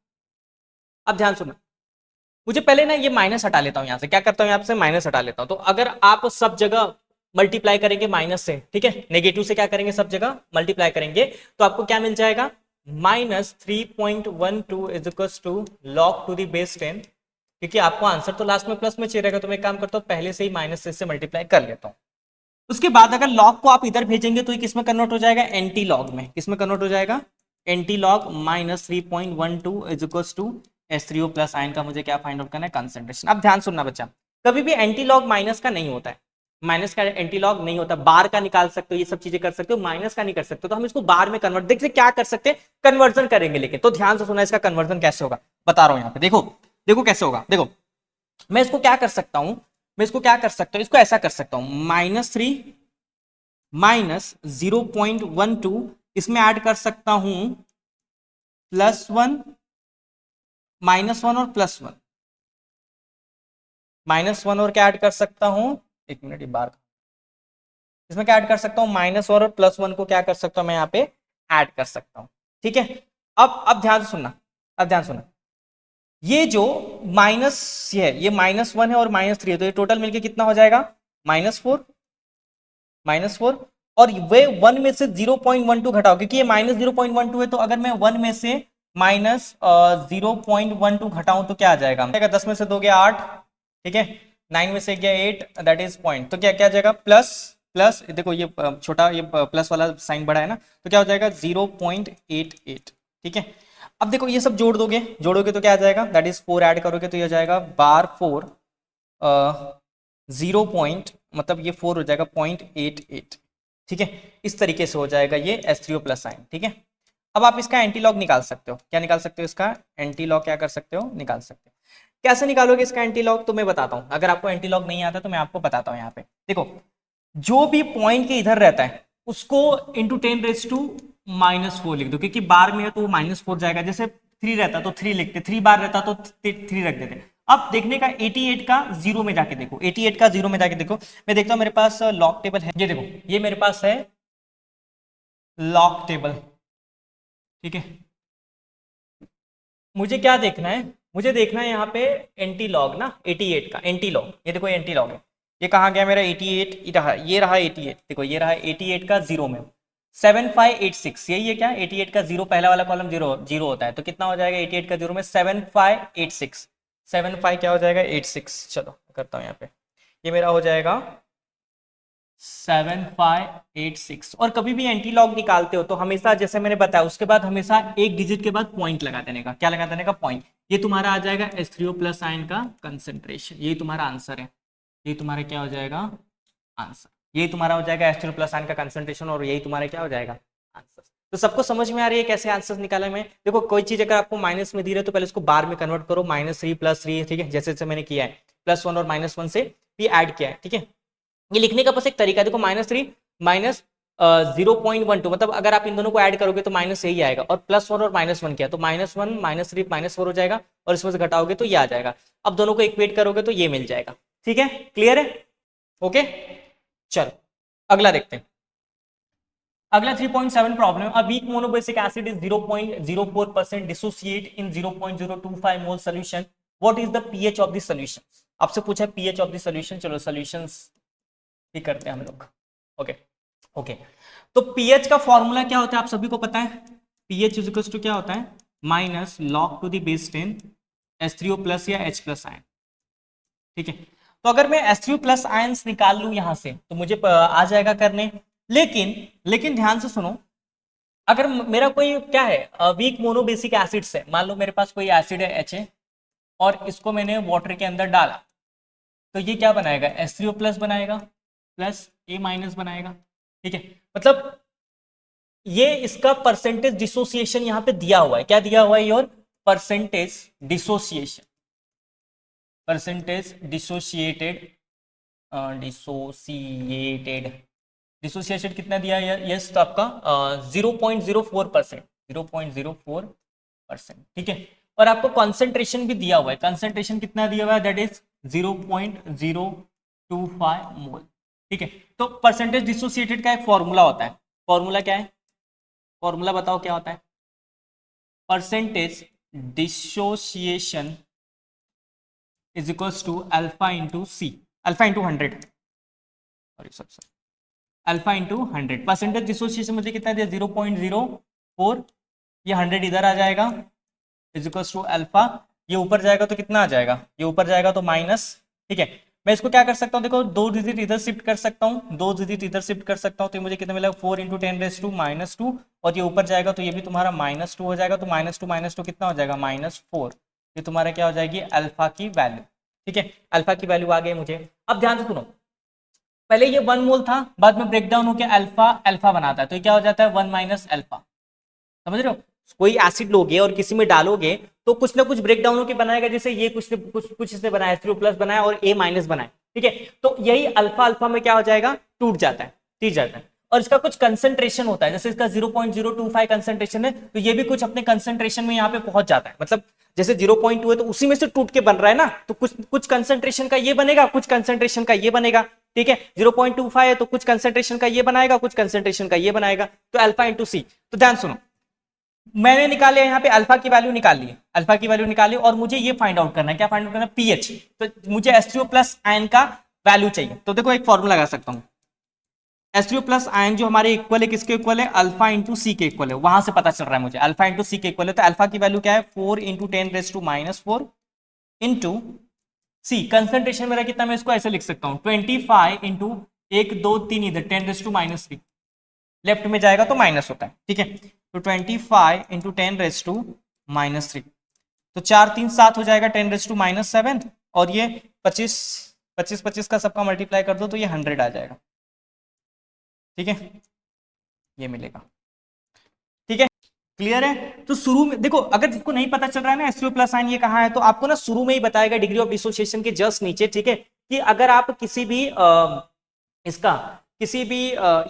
मुझे पहले ना ये माइनस हटा लेता हूं, यहां से क्या करता हूं, यहां से माइनस हटा लेता हूं। तो अगर आप सब जगह मल्टीप्लाई करेंगे माइनस से, ठीक है, नेगेटिव से क्या करेंगे, सब जगह मल्टीप्लाई करेंगे, तो आपको क्या मिल जाएगा, -3.12 is equal to log to the base 10, क्योंकि आपको आंसर तो लास्ट में प्लस में चाहिए रहेगा, तो मैं एक काम करता हूँ पहले से ही माइनस से मल्टीप्लाई कर लेता हूँ। उसके बाद अगर log को आप इधर भेजेंगे तो ये किस में कन्वर्ट हो जाएगा, एंटी लॉग में, किस में कन्वर्ट हो जाएगा, anti log, -3.12 is equal to H3O plus ion का मुझे क्या फाइंड आउट करना है, कंसंट्रेशन। अब ध्यान सुनना बच्चा, कभी भी एंटी लॉग माइनस का नहीं होता है, माइनस का एंटी लॉग नहीं होता, बार का निकाल सकते हो, ये सब चीजें कर सकते हो, माइनस का नहीं कर सकते, तो हम इसको बार में कन्वर्ट, देखते क्या कर सकते हैं, कन्वर्जन करेंगे। लेकिन तो ध्यान से सुना, इसका कन्वर्जन कैसे होगा बता रहा हूं यहाँ पे, देखो कैसे होगा। देखो मैं इसको क्या कर सकता हूं, इसको ऐसा कर सकता हूं, -3 माइनस 0.12, इसमें ऐड कर सकता हूं +1 -1 और +1, -1 और क्या ऐड कर सकता हूं, एक मिनट, ये बार इसमें क्या ऐड कर सकता हूं, -1 और +1 को क्या कर सकता हूं मैं यहाँ पे ऐड कर सकता हूं, ठीक है। अब ध्यान सुनना, ये जो माइनस है, ये -1 है और -3 है, तो ये टोटल मिलके कितना हो जाएगा, -4, और वे 1 में से 0.12 घटाओ, क्योंकि ये -0.12 है, तो अगर मैं 1 में से -0.12 घटाऊं तो क्या आ जाएगा, 10 में से 2 गया 8, ठीक है, 9 में से गया 8, दैट इज पॉइंट, तो क्या आ जाएगा, प्लस देखो ये छोटा, ये प्लस वाला साइन बड़ा है ना, तो क्या हो जाएगा 0.88, ठीक है। अब देखो ये सब जोड़ोगे तो क्या आ जाएगा, दैट इज 4 ऐड करोगे तो ये हो जाएगा बार 4 0 पॉइंट, मतलब ये 4 हो जाएगा 0.88, ठीक है। इस तरीके से हो जाएगा ये H3O प्लस आयन, ठीक है। अब आप इसका एंटीलॉग निकाल सकते हो, क्या निकाल सकते हो, इसका एंटीलॉग क्या कर सकते हो, निकाल सकते हो। कैसे निकालोगे इसका एंटीलॉग, तो मैं बताता हूं, अगर आपको एंटीलॉग नहीं आता तो मैं आपको बताता हूं। यहाँ पे देखो, जो भी पॉइंट के इधर रहता है उसको इंटू 10⁻⁻4 लिख दो, क्योंकि बार में है तो वो -4 जाएगा, जैसे 3 रहता तो 3 लिखते, 3 बार रहता तो 3 रख देते। अब देखने का 88 का 0 में जाके देखो, 88 का 0 में जाके देखो, मैं देखता हूं मेरे पास लॉग टेबल है, ये देखो ये मेरे पास है लॉग टेबल, ठीक है। मुझे क्या देखना है, मुझे देखना है यहाँ पे एंटी लॉग ना, 88 का एंटी लॉग, ये देखो एंटी लॉग है, ये कहाँ गया मेरा 88, ये रहा 88, देखो ये रहा 88 का 0 में 7586, यही है क्या, 88 का 0 पहला वाला कॉलम 0 होता है, तो कितना हो जाएगा 88 का 0 में 7586, 75 क्या हो जाएगा 86, चलो करता हूँ यहाँ पे ये मेरा हो जाएगा 7586। और कभी भी एंटी लॉग निकालते हो तो हमेशा जैसे मैंने बताया उसके बाद हमेशा एक डिजिट के बाद पॉइंट लगा देने का। क्या लगा देने का? पॉइंट। ये तुम्हारा आ जाएगा H3O प्लस आयन का कंसेंट्रेशन। ये तुम्हारा आंसर है। ये तुम्हारा क्या हो जाएगा? आंसर। ये तुम्हारा हो जाएगा H3O प्लस आयन का कंसेंट्रेशन और यही तुम्हारा क्या हो जाएगा? आंसर। तो सबको समझ में आ रही है कैसे आंसर निकाला मैं? देखो कोई चीज अगर आपको माइनस में दी रहे तो पहले इसको बार में कन्वर्ट करो, -3 +3, ठीक है, जैसे जैसे मैंने किया है, +1 और -1 से भी ऐड किया है, ठीक है। ये लिखने का बस एक तरीका है। देखो -3 माइनस 0.12, मतलब अगर आप इन दोनों को ऐड करोगे तो माइनस यही आएगा, और +1 और -1 किया तो -1 -3 -4 हो जाएगा, और इसमें से घटाओगे तो ये आ जाएगा। अब दोनों को इक्वेट करोगे तो ये मिल जाएगा। ठीक है, क्लियर है? ओके, चलो अगला देखते हैं। अगला 3.7 problem. A weak monobasic acid is 0.04% dissociate in 0.025 mole solution. What is the pH of the solution? आपसे पूछा है पीएच ऑफ द सॉल्यूशन। चलो सॉल्यूशंस भी करते हैं हम लोग। ओके ओके, तो पीएच का फॉर्मूला क्या होता है आप सभी को पता है? पीएच इज इक्वल टू क्या होता है? Minus log to the base 10 H3O plus या H प्लस आयन। ठीक है, तो अगर मैं H3O प्लस आयंस निकाल लूं यहां से तो मुझे आ जाएगा करने। लेकिन ध्यान से सुनो, अगर मेरा कोई क्या है वीक मोनोबेसिक एसिड्स है, मान लो मेरे पास कोई एसिड है HA और इसको मैंने वाटर के अंदर डाला, तो ये क्या बनाएगा? H3O प्लस बनाएगा प्लस A माइनस बनाएगा। ठीक है, मतलब ये इसका परसेंटेज डिसोसिएशन यहाँ पे दिया हुआ है। क्या दिया हुआ है? Your percentage dissociation, percentage dissociated, dissociated कितना दिया है? यस, तो आपका 0.04%, 0.04%। ठीक है, और आपको कॉन्सेंट्रेशन भी दिया हुआ है। कॉन्सेंट्रेशन कितना दिया हुआ है? दैट इज 0.025 मोल। ठीक है, तो परसेंटेज डिसोसिएटेड का एक फॉर्मूला होता है। फॉर्मूला क्या है? फॉर्मूला बताओ क्या होता है? Percentage dissociation is equals to alpha into C, alpha into 100, sorry alpha into 100। Percentage dissociation मुझे कितना दिया? 0.04, ये 100 इधर आ जाएगा, इज इक्वल्स टू अल्फा। ये ऊपर जाएगा तो कितना आ जाएगा? ये ऊपर जाएगा तो माइनस। ठीक है, मैं इसको क्या कर सकता हूँ? देखो 2 डिजिट इधर शिफ्ट कर सकता हूँ, 2 डिजिट इधर शिफ्ट कर सकता हूँ, तो मुझे कितना मिलेगा? 4 × 10⁻², और ये ऊपर जाएगा तो ये भी तुम्हारा -2 हो जाएगा, तो -2 कितना हो जाएगा? -4। ये तुम्हारा क्या हो जाएगी? अल्फा की वैल्यू। ठीक है, अल्फा की वैल्यू आ गई मुझे। अब ध्यान से सुनो, पहले ये 1 मोल था, बाद में ब्रेक डाउन होकर अल्फा अल्फा बनाता है, तो ये क्या हो जाता है? 1 माइनस अल्फा। समझ रहे हो? कोई एसिड लोगे और किसी में डालोगे तो कुछ ना कुछ ब्रेक डाउन होकर बनाएगा, जैसे ये कुछ इसने बनाया, H3O प्लस बनाया और A माइनस बनाया। ठीक है, तो यही अल्फा अल्फा में क्या हो जाएगा? टूट जाता है, टूट जाता है। और इसका कुछ कंसंट्रेशन होता है, जैसे इसका 0.025 कंसंट्रेशन है, तो ये भी कुछ अपने कंसंट्रेशन में यहाँ पे पहुंच जाता है। मतलब जैसे 0.2 है तो उसी में से टूट के बन रहा है ना, तो कुछ कंसंट्रेशन का ये बनेगा, कुछ कंसंट्रेशन का ये बनेगा। ठीक है, 0.25 है तो कुछ कंसंट्रेशन का ये बनाएगा, कुछ कंसंट्रेशन का ये बनाएगा, तो अल्फा इंटू सी। तो ध्यान सुनो, मैंने निकाले यहाँ पे अल्फा की वैल्यू निकाल ली, अल्फा की वैल्यू निकाली, और मुझे ये फाइंड आउट करना है। क्या फाइंड आउट करना है? पीएच। तो मुझे H3O प्लस आयन का वैल्यू चाहिए, तो देखो एक फॉर्मूला लगा सकता हूँ। H3O प्लस आयन जो हमारे इक्वल है, किसके इक्वल है? अल्फा इंटू सी के इक्वल है। वहां से पता चल रहा है मुझे अल्फा इंटू सी के इक्वल है, तो अल्फा की वैल्यू क्या है? 4 × 10⁻⁴ इंटू सी। कंसंट्रेशन मेरा कितना? मैं इसको ऐसे लिख सकता हूँ 25 इंटू 1 2 3 इधर 10⁻³ लेफ्ट में जाएगा तो माइनस होता है। ठीक है, तो 25 इंटू 10⁻³ तो 4 3 7 हो जाएगा 10⁻⁻7, और ये 25 का सबका मल्टीप्लाई कर दो तो ये 100 आ जाएगा। ठीक है, ये मिलेगा। ठीक है, क्लियर है? तो शुरू में देखो, अगर जिसको नहीं पता चल रहा है ना H3O प्लस आयन ये कहाँ है, तो आपको ना शुरू में ही बताएगा डिग्री ऑफ डिसोसिएशन के जस्ट नीचे। ठीक है, कि अगर आप किसी भी इसका किसी भी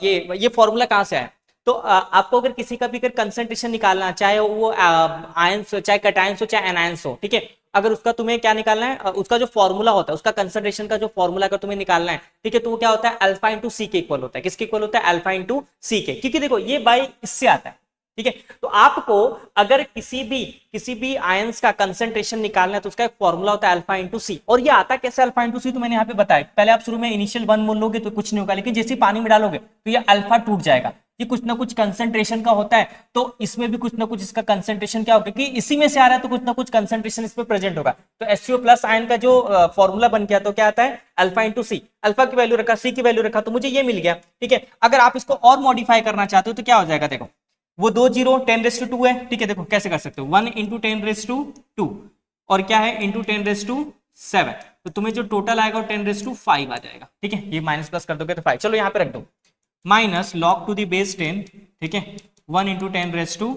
ये फॉर्मूला कहाँ से आया, तो आपको अगर किसी का भी अगर कंसंट्रेशन निकालना, चाहे वो आयंस हो, चाहे कैटायंस हो, चाहे एनायंस हो, ठीक है, अगर उसका तुम्हें क्या निकालना है, उसका जो फॉर्मूला होता है, उसका कंसंट्रेशन का जो फॉर्मूला अगर तुम्हें निकालना है, ठीक है, तो वो क्या होता है? अल्फा इंटू सी के इक्वल होता है। किसके इक्वल होता है? अल्फा इंटू सी के। क्योंकि देखो ये बाई इससे आता है। ठीक है, तो आपको अगर किसी भी आयंस का कंसंट्रेशन निकालना है तो उसका एक फॉर्मूला होता है अल्फा इंटू सी। और ये आता कैसे अल्फा इंटू सी, तो मैंने यहाँ पे बताया। पहले आप शुरू में इनिशियल 1 मोल लोगे तो कुछ नहीं होगा, लेकिन जैसे पानी में डालोगे तो ये अल्फा टूट जाएगा, कि कुछ ना कुछ कंसंट्रेशन का होता है, तो इसमें भी कुछ ना कुछ इसका कंसंट्रेशन क्या होगा, कि इसी में से आ रहा है तो कुछ ना कुछ कंसंट्रेशन इसमें प्रेजेंट होगा। तो एससीओ प्लस आयन का जो फॉर्मूला बन गया तो क्या आता है, अल्फा इंटू सी, अल्फा की वैल्यू रखा, सी की वैल्यू रखा, तो मुझे ये मिल गया। ठीक है, अगर आप इसको और मॉडिफाई करना चाहते हो तो क्या हो जाएगा, देखो वो दो जीरो 10⁻²⁵ है। ठीक है, देखो कैसे कर सकते हो, 1 इंटू 10⁻², और क्या है इंटू 10⁻7, तो तुम्हें जो टोटल आएगा वो 10⁻5 आ जाएगा। ठीक है, ये माइनस प्लस कर दोगे तो 5, चलो यहाँ पे रख दो, minus log to the base 10, ठीक है, 1 इंटू 10⁻5,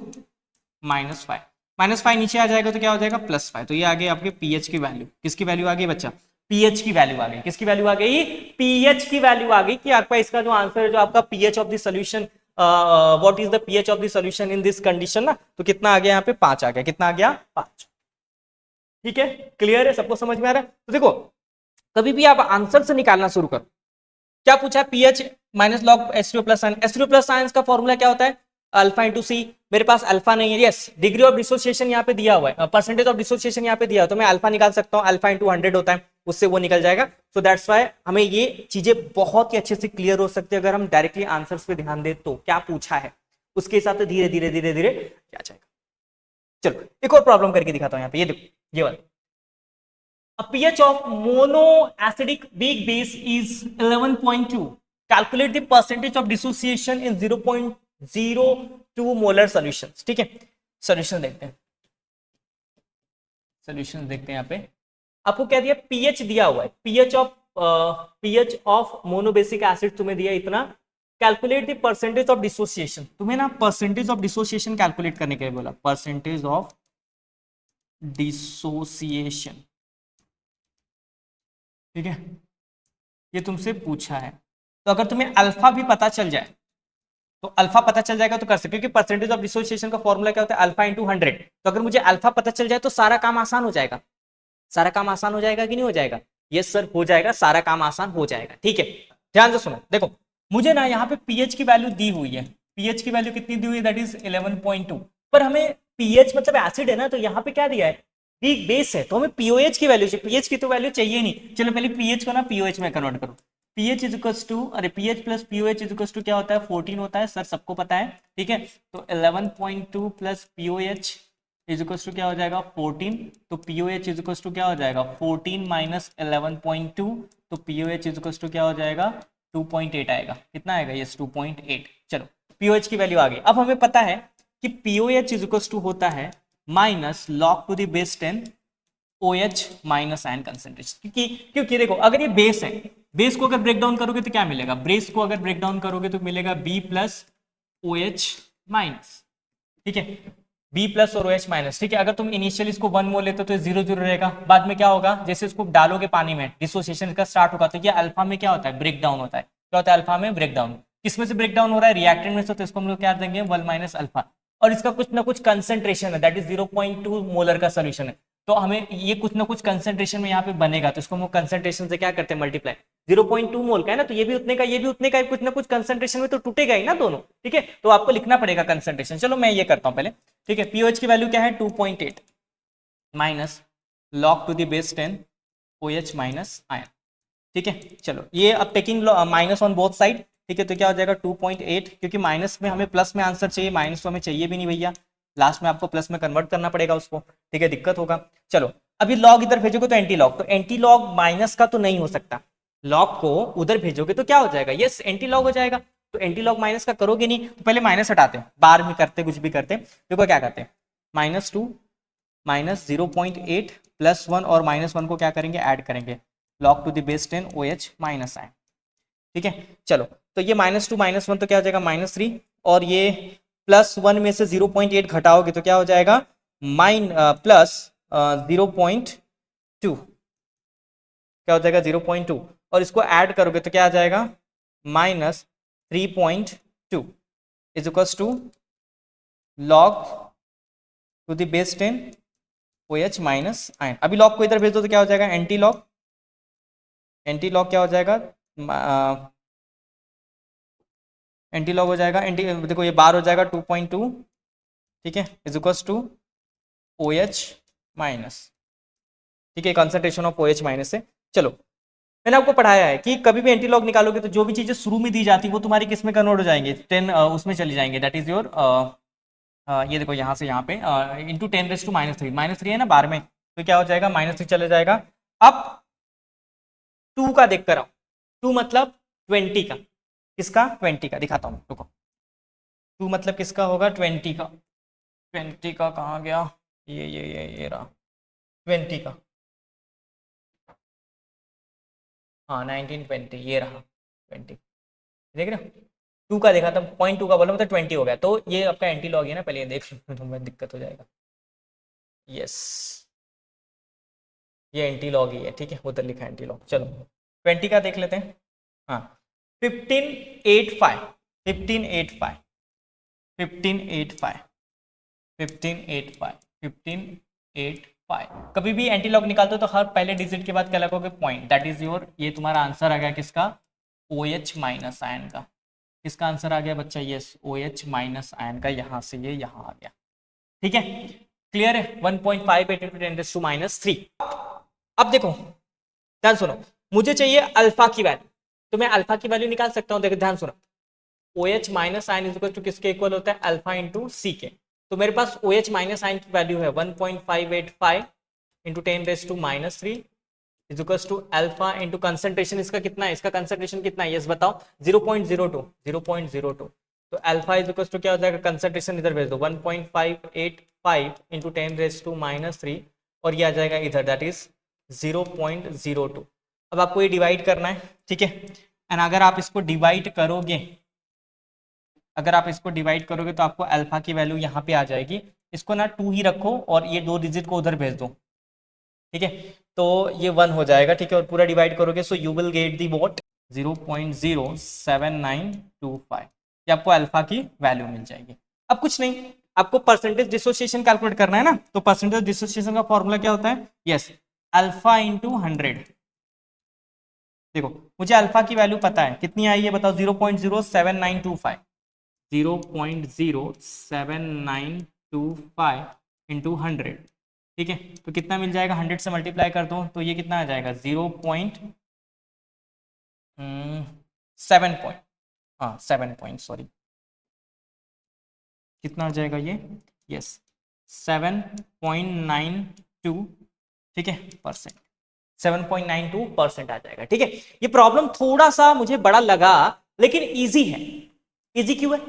-5 नीचे आ जाएगा तो क्या हो जाएगा +5, तो ये आ गई आपके पीएच की वैल्यू। किसकी वैल्यू आ गई बच्चा, पीएच की वैल्यू आ गई। किसकी वैल्यू आ गई, पीएच की वैल्यू आ गई, कि आपका इसका जो आंसर है, जो आपका pH of the solution, what is the pH of the solution in this condition ना, तो कितना आ गया यहाँ पे 5 आ गया। कितना आ गया 5। ठीक है, क्लियर है, सबको समझ में आ रहा है। तो देखो कभी भी आप आंसर से निकालना शुरू करो, क्या पूछा है, pH minus log STO plus science, STO plus science का फॉर्मूला क्या होता है, अल्फा इंटू सी। मेरे पास अल्फा नहीं है, यस, डिग्री ऑफ डिसोसिएशन यहाँ पे दिया हुआ है, परसेंटेज ऑफ डिसोसिएशन यहाँ पे दिया है, तो मैं अल्फा निकाल सकता हूँ, अल्फा इंटू 100 होता है, उससे वो निकल जाएगा। सो दैट्स वाई हमें ये चीजें बहुत ही अच्छे से क्लियर हो सकती है अगर हम डायरेक्टली आंसर्स पे ध्यान दें तो क्या पूछा है उसके हिसाब से धीरे धीरे धीरे धीरे क्या जाएगा। चलो एक और प्रॉब्लम करके दिखाता हूँ यहाँ पे, ये देखो ये वाला, a pH of monoacidic weak base is 11.2. Calculate the percentage of dissociation in 0.02 molar solutions. ठीक है, सॉल्यूशन देखते हैं, सॉल्यूशन देखते हैं। यहाँ पे आपको क्या दिया, पीएच दिया हुआ है, पीएच ऑफ मोनोबेसिक एसिड तुम्हें दिया इतना। Calculate the percentage of dissociation, तुम्हें ना परसेंटेज ऑफ डिसोसिएशन कैलकुलेट करने के लिए बोला, परसेंटेज ऑफ डिसोसिएशन। ठीक है, ये तुमसे पूछा है, तो अगर तुम्हें अल्फा भी पता चल जाए तो अल्फा पता चल जाएगा तो कर सकते, क्योंकि परसेंटेज ऑफ डिसोसिएशन का फॉर्मूला क्या होता है, अल्फा इंटू 100। तो अगर मुझे अल्फा पता चल जाए तो सारा काम आसान हो जाएगा। सारा काम आसान हो जाएगा कि नहीं हो जाएगा, यस सर हो जाएगा, सारा काम आसान हो जाएगा। ठीक है, ध्यान से सुनो, देखो मुझे ना यहाँ पे पीएच की वैल्यू दी हुई है, पीएच की वैल्यू कितनी दी हुई है, दैट इज 11.2, पर हमें पीएच मतलब एसिड है ना, तो यहाँ पे क्या दिया है, वीक बेस है, तो हमें पीओएच की वैल्यू चाहिए, पीएच की तो वैल्यू चाहिए नहीं। चलो पहले पीएच को ना पीओएच में कन्वर्ट करो, पीएच इज इक्वल्स टू, अरे pH plus pOH is equals to क्या होता है, 14 होता है, सर सबको पता है। ठीक है, तो 11.2 plus pOH is equals to क्या हो जाएगा 14, तो पीओएच इज इक्वल्स टू क्या हो जाएगा 14 माइनस 11.2, तो पीओएच इज इक्वल्स टू क्या हो जाएगा 2.8 आएगा। कितना आएगा, यस 2.8। चलो पीओएच की वैल्यू आ गई। अब हमें पता है कि पीओएच इज इक्वल्स टू होता है minus log to the base 10 OH minus ion concentration, क्योंकि देखो अगर ये बेस है, बेस को अगर ब्रेक डाउन करोगे तो क्या मिलेगा, बेस को अगर ब्रेक डाउन करोगे तो मिलेगा B प्लस OH माइनस। ठीक है, B प्लस और OH माइनस। ठीक है, अगर तुम इनिशियल इसको 1 मोल लेते तो 0 रहेगा, बाद में क्या होगा, जैसे इसको डालोगे पानी में डिसोसिएशन इसका स्टार्ट होगा, तो ये अल्फा में क्या होता है, ब्रेक डाउन होता है। क्या होता है, अल्फा में ब्रेक डाउन। किसमें से ब्रेक डाउन हो रहा है, रिएक्टेंट में से, तो इसको हम लोग क्या देंगे 1 माइनस अल्फा, और इसका कुछ ना कुछ कंसेंट्रेशन है, दैट इज 0.2 मोलर का सोल्यूशन है, तो हमें ये कुछ ना कुछ कंसेंट्रेशन में यहाँ पे बनेगा, तो इसको हम कंसेंट्रेशन से क्या करते हैं मल्टीप्लाई, 0.2 मोल का है ना, तो ये भी उतने का, ये भी उतने का, कुछ ना कुछ कंसेंट्रेशन में तो टूटेगा ही ना दोनों। ठीक है, तो आपको लिखना पड़ेगा कंसेंट्रेशन। चलो मैं ये करता हूँ पहले। ठीक है, पीओएच की वैल्यू क्या है 2.8 minus log to the base 10 OH minus ion. ठीक है, चलो ये अब taking minus on both side. ठीक है, तो क्या हो जाएगा 2.8, क्योंकि माइनस में हमें प्लस में आंसर चाहिए, माइनस तो हमें चाहिए भी नहीं भैया, लास्ट में आपको प्लस में कन्वर्ट करना पड़ेगा उसको। ठीक है, दिक्कत होगा। चलो अभी लॉग इधर भेजोगे तो एंटी लॉग, तो एंटी लॉग माइनस का तो नहीं हो सकता, लॉग को उधर भेजोगे तो क्या हो जाएगा, यस एंटी लॉग हो जाएगा। तो एंटी लॉग माइनस का करोगे नहीं, तो पहले माइनस हटाते हैं, बार में करते कुछ भी करते। देखो क्या करते हैं, -2 माइनस 0.8 प्लस 1 और -1 को क्या करेंगे, ऐड करेंगे, log to the base 10 OH minus ion. ठीक है, चलो तो ये -2 -1 तो क्या हो जाएगा -3, और ये +1 में से 0.8 घटाओगे तो क्या हो जाएगा प्लस 0.2, क्या हो जाएगा 0.2, और इसको ऐड करोगे तो क्या आ जाएगा -3.2 is equals to log to the base 10 OH minus ion. अभी लॉग को इधर भेज दो तो क्या हो जाएगा एंटी लॉग, एंटी लॉग क्या हो जाएगा एंटी लॉग हो जाएगा, एंटी देखो ये बार हो जाएगा 2.2, ठीक है, is equals to OH minus. ठीक है, कंसंट्रेशन ऑफ OH माइनस से। चलो मैंने आपको पढ़ाया है कि कभी भी एंटी लॉग निकालोगे तो जो भी चीजें शुरू में दी जाती है वो तुम्हारी किस में कन्वर्ट हो जाएंगे, 10 उसमें चली जाएंगे, दैट इज योर ये देखो यहाँ से यहाँ पे इंटू 10⁻³ -3 है ना बार में, तो क्या हो जाएगा -3 चले जाएगा। अब 2 का देख कर आओ, 2 मतलब 20 का, किसका 20 का दिखाता हूँ रुको, 2 मतलब किसका होगा 20 का, 20 का कहाँ गया, ये रहा 20 का, हाँ 1920 ये रहा 20, देख रहे हो 2 का देखा था 0.2 का बोला मतलब 20 हो गया, तो ये आपका एंटी लॉग है ना, पहले ये देख लो तो दिक्कत हो जाएगा। यस ये एंटी लॉग ही है, ठीक है उधर लिखा है एंटी लॉग। चलो 20 का देख लेते हैं, हाँ 1585 1585 1585 1585 1585। कभी भी एंटी लॉग निकालते हो तो हर पहले डिजिट के बाद क्या लगोगे पॉइंट, दैट इज योर, ये तुम्हारा आंसर आ गया किसका OH माइनस आयन का, किसका आंसर आ गया बच्चा, यस OH माइनस आयन का, यहां से ये यहां आ गया, ठीक है क्लियर है। 1.58 × 10⁻³ अब देखो ध्यान सुनो, मुझे चाहिए अल्फा की वैल्यू, तो मैं अल्फा की वैल्यू निकाल सकता हूं, देखो ध्यान सुनो OH minus ion is equal to किसके इक्वल होता है अल्फा इंटू सी के, तो मेरे पास OH माइनस आयन की वैल्यू है 1.585 into 10⁻³ is equal to alpha into concentration इसका कितना है, इसका कंसंट्रेशन कितना है यस बताओ 0.02 तो अल्फा इज इक्वल टू क्या हो जाएगा, कंसंट्रेशन इधर भेज दो 1.585 इंटू 10⁻³ और ये आ जाएगा इधर दैट इज 0.02। अब आपको ये डिवाइड करना है, ठीक है, एंड अगर आप इसको डिवाइड करोगे, अगर आप इसको डिवाइड करोगे तो आपको अल्फा की वैल्यू यहाँ पे आ जाएगी, इसको ना 2 ही रखो और ये 2 डिजिट को उधर भेज दो, ठीक है, तो ये 1 हो जाएगा, ठीक है, और पूरा डिवाइड करोगे so you will get the what 0.07925, ये आपको अल्फा की वैल्यू मिल जाएगी। अब कुछ नहीं, आपको परसेंटेज डिसोसिएशन कैलकुलेट करना है ना, तो परसेंटेज डिसोसिएशन का फॉर्मूला क्या होता है, यस अल्फा इंटू 100। देखो मुझे अल्फा की वैल्यू पता है कितनी आई है बताओ 0.07925 0.07925 इंटू 100, ठीक है, तो कितना मिल जाएगा 100 से मल्टीप्लाई कर दो तो ये कितना आ जाएगा 7 सॉरी कितना आ जाएगा ये, यस 7.92, ठीक है परसेंट, 7.92% आ जाएगा, ठीक है। ये प्रॉब्लम थोड़ा सा मुझे बड़ा लगा लेकिन इजी है। इजी क्यों है,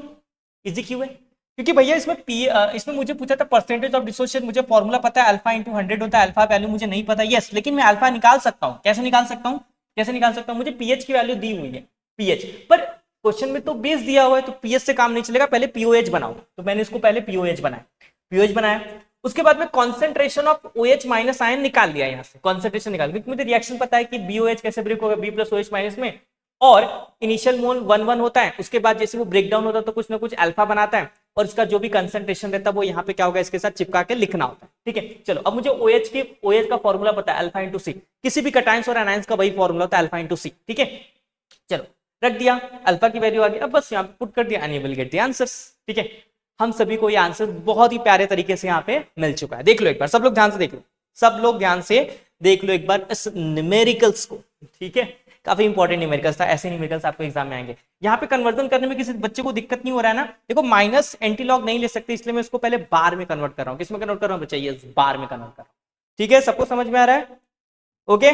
इजी क्यों है, क्योंकि भैया इसमें मुझे पूछा था परसेंटेज ऑफ डिसोसिएशन, मुझे फॉर्मूला पता है अल्फा इंटू 100 होता है, अल्फा वैल्यू मुझे नहीं पता, यस लेकिन मैं अल्फा निकाल सकता हूँ, कैसे निकाल सकता हूँ, कैसे निकाल सकता हूँ, मुझे पीएच की वैल्यू दी हुई है, पीएच पर क्वेश्चन में तो बेस दिया हुआ है तो पीएच से काम नहीं चलेगा, पहले पीओएच बनाओ, तो मैंने इसको पहले पीओएच बनाया, उसके बाद में concentration of OH minus ion निकाल लिया, यहाँ से कॉन्सेंट्रेशन निकाल, क्योंकि मुझे रिएक्शन पता है कि BOH कैसे ब्रेक होगा B प्लस OH माइनस में, और इनिशियल मोल 1 होता है, उसके बाद जैसे वो ब्रेक डाउन होता है तो कुछ ना कुछ अल्फा बनाता है और इसका जो भी कंसंट्रेशन रहता है वो यहाँ पे क्या होगा इसके साथ चिपका के लिखना होता है, ठीक है। चलो अब मुझे OH का फॉर्मूला पता है अल्फा इंटू सी, किसी भी कटायंस और एनायंस का वही फॉर्मूला होता है अल्फा इंटू सी, ठीक है। चलो रख दिया, अल्फा की वैल्यू आ गई, अब बस यहाँ पे पुट कर दिया and you will get the answers, ठीक है। हम सभी को ये आंसर बहुत ही प्यारे तरीके से यहाँ पे मिल चुका है, देख लो एक बार, सब लोग ध्यान से देख लो, सब लोग ध्यान से देख लो एक बार इस न्यूमेरिकल्स को, ठीक है, काफी इंपॉर्टेंट न्यूमेरिकल्स था, ऐसे न्यूमेरिकल्स आपको एग्जाम में आएंगे। यहाँ पे कन्वर्जन करने में किसी बच्चे को दिक्कत नहीं हो रहा है ना, देखो माइनस एंटीलॉग नहीं ले सकते इसलिए मैं इसको पहले बार में कन्वर्ट कर रहा हूँ, किसमें कन्वर्ट कर रहा हूँ बच्चा, ये बार में कन्वर्ट कर रहा हूँ, ठीक है, सबको समझ में आ रहा है, ओके।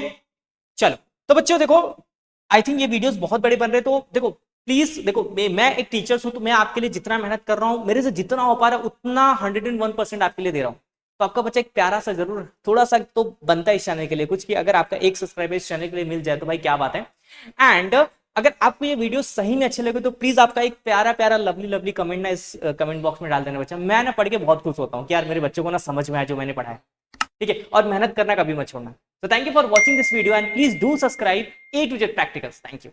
चलो तो बच्चों देखो आई थिंक ये वीडियोस बहुत बड़े बन रहे हैं, तो देखो प्लीज देखो मैं एक टीचर हूं तो मैं आपके लिए जितना मेहनत कर रहा हूं, मेरे से जितना हो पा रहा है उतना 101% आपके लिए दे रहा हूं, तो आपका बच्चा एक प्यारा सा जरूर थोड़ा सा तो बनता है इस चैनल के लिए कुछ, कि अगर आपका एक सब्सक्राइबर इस चैनल के लिए मिल जाए तो भाई क्या बात है। एंड अगर आपको ये वीडियो सही में अच्छे लगे तो प्लीज आपका एक प्यारा प्यारा लवली कमेंट ना इस कमेंट बॉक्स में डाल देना बच्चा, मैं ना पढ़ के बहुत खुश होता हूँ कि यार मेरे बच्चों को ना समझ में आया जो मैंने पढ़ा है, ठीक है, और मेहनत करना कभी मत छोड़ना। So thank you for watching this video and please do subscribe A to Z Practicals. Thank you.